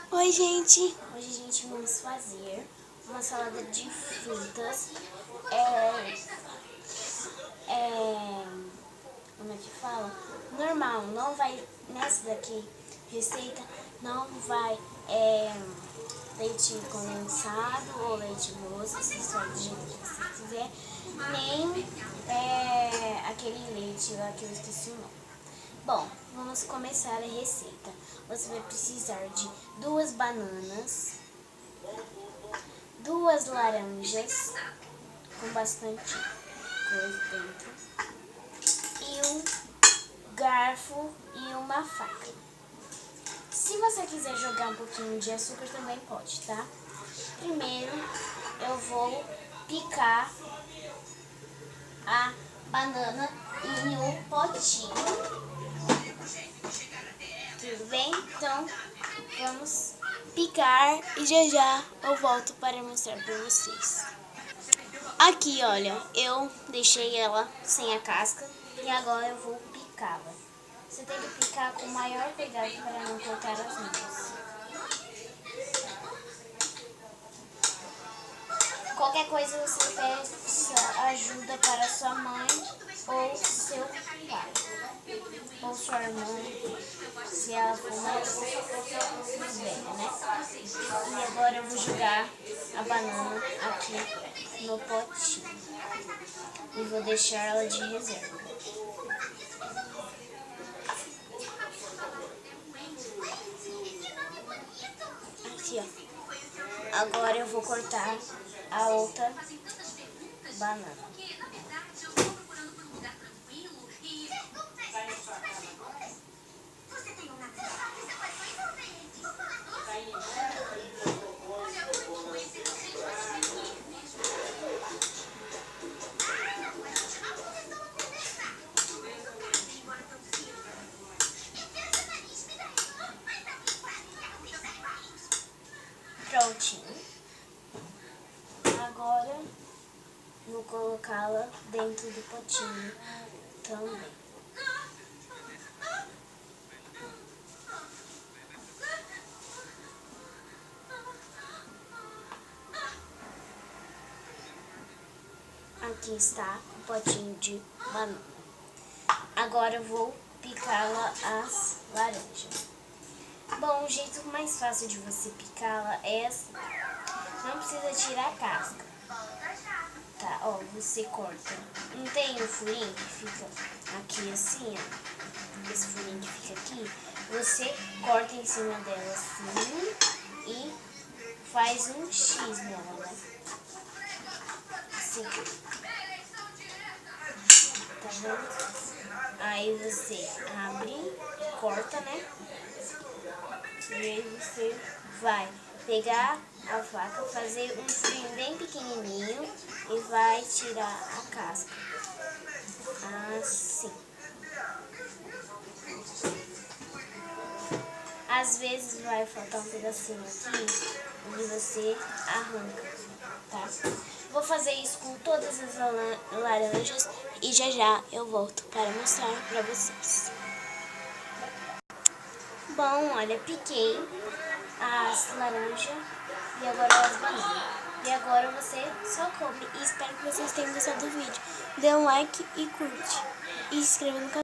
Oi, gente! Hoje a gente vamos fazer uma salada de frutas. Como é que fala? Normal, não vai, nessa daqui, receita, não vai leite condensado ou leite moça, se só do jeito que você quiser, nem aquele leite lá que eu esqueci o nome. Bom, vamos começar a receita. Você vai precisar de 2 bananas, 2 laranjas com bastante coisa dentro, e um garfo e uma faca. Se você quiser jogar um pouquinho de açúcar também pode, tá? Primeiro eu vou picar a banana em um potinho. Tudo bem? Então, vamos picar e já eu volto para mostrar para vocês. Aqui, olha, eu deixei ela sem a casca e agora eu vou picá-la. Você tem que picar com o maior cuidado para não cortar as mãos. Qualquer coisa você peça ajuda para sua mãe ou seu pai. Ou sua irmã, se ela for mais velha, né? E agora eu vou jogar a banana aqui no potinho. E vou deixar ela de reserva. Aqui, ó. Agora eu vou cortar a outra banana. Prontinho. Agora vou colocá-la dentro do potinho também. Aqui está o potinho de banana. Agora eu vou picá-la as laranjas. Bom, o jeito mais fácil de você picá-la é assim. Não precisa tirar a casca. Tá, ó, você corta. Não tem o furinho que fica aqui assim, ó. Esse furinho que fica aqui. Você corta em cima dela assim e faz um X nela, né? Assim. Tá vendo? Aí você abre, corta, né? E aí você vai pegar a faca, fazer um furinho bem pequenininho e vai tirar a casca. Assim. Às vezes vai faltar um pedacinho aqui e você arranca, tá? Vou fazer isso com todas as laranjas e já eu volto para mostrar para vocês. Bom, olha, piquei as laranjas e agora as bananas. E agora você só come. E espero que vocês tenham gostado do vídeo. Dê um like e curte. E se inscreva no canal.